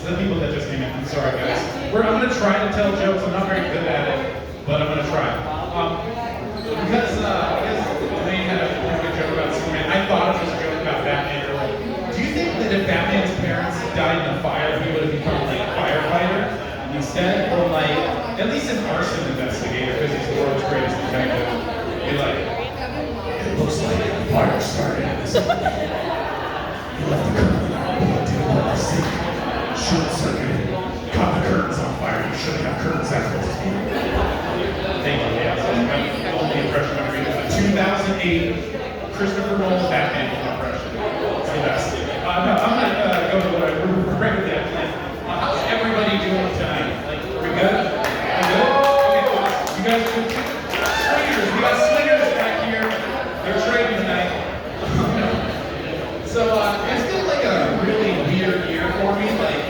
the people that just came in, I'm sorry guys. I'm gonna try to tell jokes, I'm not very good at it, but I'm gonna try. Because I guess Wayne had a good joke about Superman. I thought it was a joke about Batman earlier. Do you think that if Batman's parents died in a fire, he would have become like a firefighter instead? Or like, at least an arson investigator, because he's the world's greatest detective. Be like, it looks like a fire started. You left the curtain on, plugged in the sink, short circuited, caught the curtains on fire. You should have got curtains after this. Thank you. Yeah, so that's the only impression I'm reading. 2008 Christopher Nolan Batman impression. It's the best. No, I'm gonna go to what I regularly have planned. How's everybody doing tonight? Like, are we good? We good? Okay, awesome. You guys are good? Swingers. We got swingers back here. They're trading tonight. So it's been like a really weird year for me. Like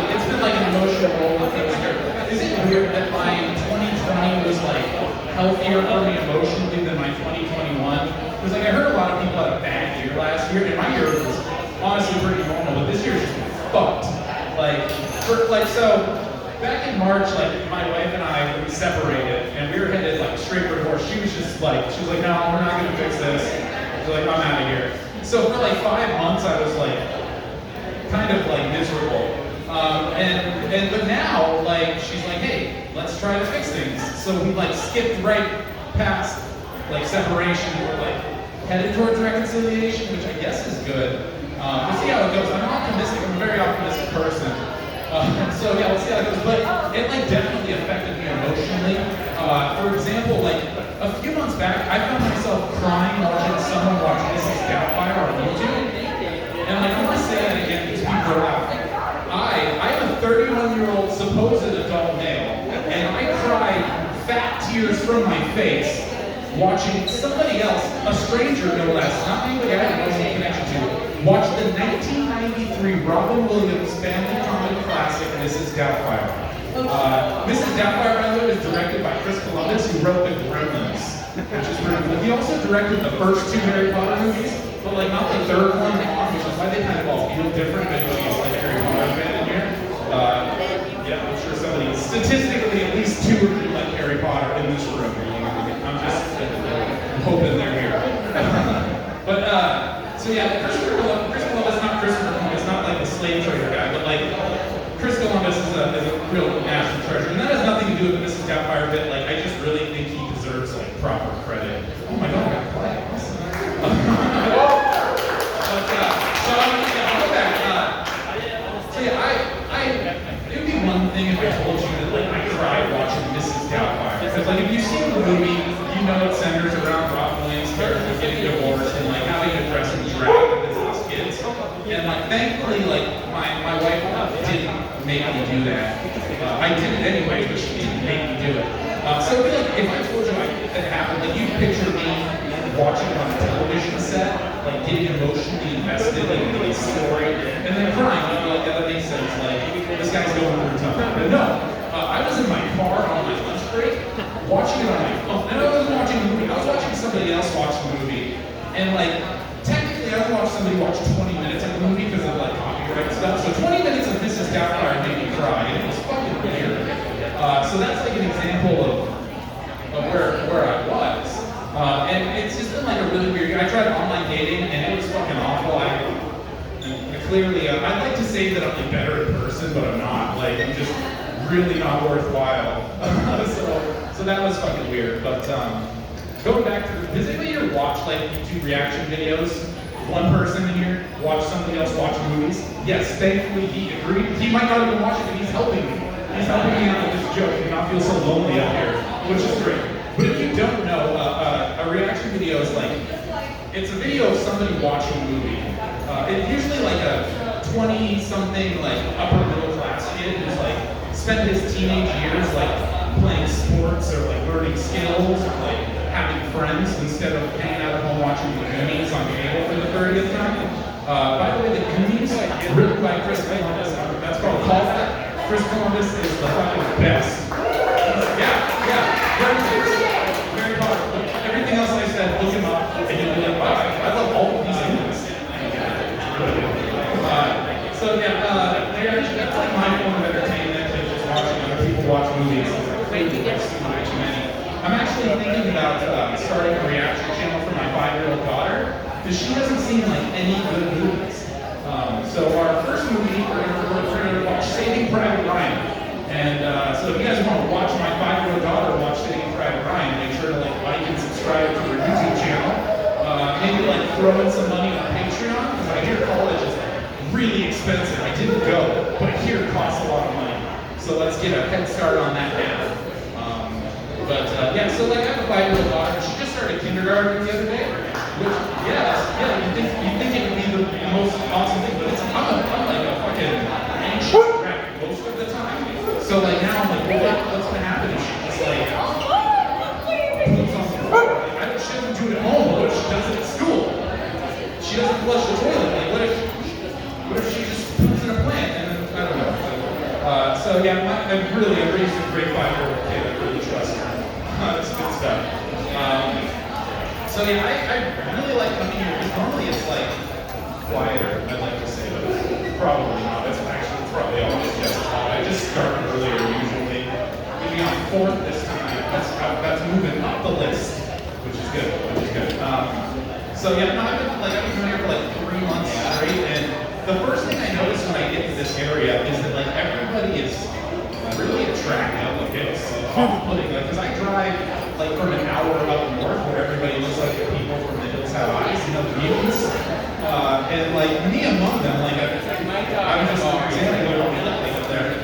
it's been like an emotional roller coaster. Is it weird that my 2020 was like healthier for me emotionally than my 2021? Because like I heard a lot of people had a bad year last year, and my year was honestly pretty normal, but this year's just fucked. So back in March, like my wife and I, we separated, and we were headed like straight for divorce. She was like, no, we're not gonna fix this. She's like, I'm out of here. So for like 5 months, I was like, kind of like miserable. But now, like, she's like, hey, let's try to fix things. So we like skipped right past like separation. We're like headed towards reconciliation, which I guess is good. We'll see how it goes. I'm optimistic. I'm a very optimistic person. So yeah, we'll see how it goes. But it like definitely affected me emotionally. For example, like a few months back, I found myself crying watching someone watch Mrs. Doubtfire on YouTube. And like, I want to say that again because people are out. I am a 31-year-old supposed adult male, and I cried fat tears from my face watching somebody else, a stranger no less, not anybody I had no connection to, watch the 1993 Robin Williams family comedy classic, Mrs. Doubtfire. Mrs. Doubtfire, by the way, was directed by Chris Columbus, who wrote The Gremlins, which is pretty cool. He also directed the first 2 Harry Potter movies, but like not the third one, which is why they kind of all feel different, but he's like Harry Potter fan in here. Yeah, I'm sure somebody, statistically, at least 2 of you like Harry Potter in this room. I'm just hoping they're here. So yeah, Chris Columbus, not Christopher Columbus, not like the slave trader guy, but like Chris Columbus is a real national treasure. And that has nothing to do with Mrs. Doubtfire, but like I just really think he deserves like proper credit. Oh my god, I got quiet. Awesome. I'll go back. It would be one thing if I told you that like I cried watching Mrs. Doubtfire. Because like if you've seen the movie, you know it centers around Robin Williams' character getting divorced and like having to dress and drag with his kids. And like thankfully like my wife didn't make me do that. I did it anyway, but she didn't make me do it. So it'd be like if I told you that happened, like you picture me watching it on a television set, like getting emotionally invested in the story, and then crying. You know, like that makes sense. Like this guy's going through a tough time. But no, I was in my car on my lunch break, watching it on my phone. And I wasn't watching the movie. I was watching somebody else watch the movie, and like technically, I would watch somebody watch 20 minutes of the movie because of like copyright stuff. So 20 minutes of Mrs. Doubtfire made me cry, and it was fucking weird. So that's like an example of where I was. And it's just been like a really weird year. I tried online dating and it was fucking awful. Clearly, I'd like to say that I'm like better in person, but I'm not. Like, I'm just really not worthwhile. So that was fucking weird. But going back to, does anybody here watch like YouTube reaction videos? One person in here watch somebody else watch movies? Yes, thankfully he agreed. He might not even watch it, but he's helping me. He's helping me out with this joke and not feel so lonely up here, which is great. But if you don't know, a reaction video is like, it's a video of somebody watching a movie. It's usually like a 20-something, like upper middle class kid who's like spent his teenage years like playing sports or like learning skills or like having friends instead of hanging out at home watching the Goonies on cable for the 30th time. By the way, the Goonies, written by Chris Columbus, that's called Call That. Chris Columbus is the fucking best. Very popular. Everything else I said, look him up, and you'll be like, wow, I love all of these movies. So yeah, that's like my form of entertainment, like just watching other people watch movies. Thank you, there's too many. I'm actually thinking about starting a reaction channel for my 5-year-old daughter, because she hasn't seen like any good movies. So our first movie, we're gonna watch Saving Private Ryan. And so if you guys want to watch my 5-year-old daughter watch Saving Private Ryan, make sure to like and subscribe to her YouTube channel. Maybe like throw in some money on Patreon, because I hear college is really expensive. I didn't go, but I hear it costs a lot of money. So let's get a head start on that now. Yeah, so like I have a 5-year-old daughter. She just started kindergarten the other day. Which, you think it would be the most awesome thing, but I'm like a fucking anxious wreck most of the time. So like now I'm like, what's gonna happen if she just like poops on the floor? Like, she doesn't do it at home. What if she does it at school? She doesn't flush the toilet. Like what if she just poops in a plant? And then, I don't know. So yeah, I'm raised a great 5-year-old kid. I really trust her. That's good stuff. So yeah, I really like coming here because normally it's like quieter, I'd like to say, but probably not. It's actually probably always just I just start earlier usually. Maybe on 4th this time. That's moving up the list, which is good. So yeah, no, I've been coming here for like 3 months straight, and the first thing I notice when I get to this area is that like everybody is really attractive. Okay, it's off-putting. Like, because I drive like from an hour up north where everybody looks like the people from the Hills Have Eyes, you know, the mutants. And like me among them, like I'm just examining what we look like up there.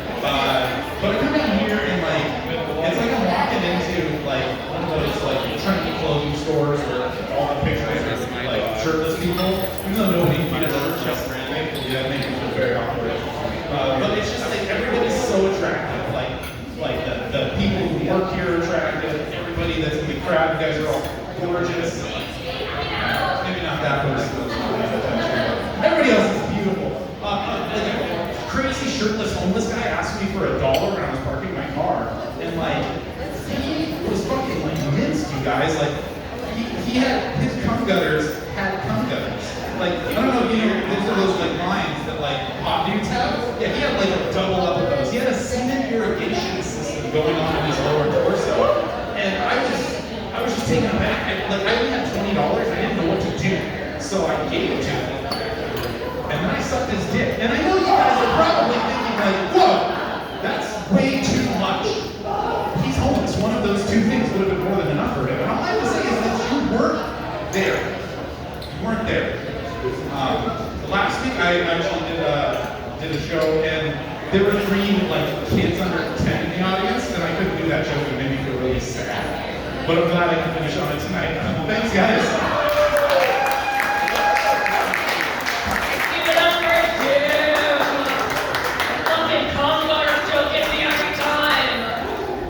But I come down here and like it's like I'm walking into like one of those like trendy clothing stores where all the pictures are like shirtless people, even though nobody can get a shirt just randomly. Yeah, it makes me feel very awkward. But it's just like everybody's so attractive. Like the people who work here are attractive. Everybody that's in the crowd, you guys are all gorgeous. Maybe not that person. Everybody else is beautiful. Like a crazy shirtless homeless guy asked me for $1 when I was parking my car, and like he was fucking like minced, you guys. Like he had his cum gutters had cum gutters. Like I don't know if you know, those are those like lines that like hot dudes have. Yeah, he had like a double up of those. He had a cement irrigation system going on in his lower torso, and I was just taken aback. I only had $20. I didn't know what to do, so I gave it to him, and then I sucked his dick. And I know you guys are probably thinking like, whoa, that's way too much. He's homeless. One of those two things would have been more than enough for him. And all I have to say is that you weren't there. You weren't there. Last week I actually did a show, and there were 3 like kids under 10 in the audience, and I couldn't do that joke. It made me feel really sad. But I'm glad I can finish on it tonight. Thanks, guys.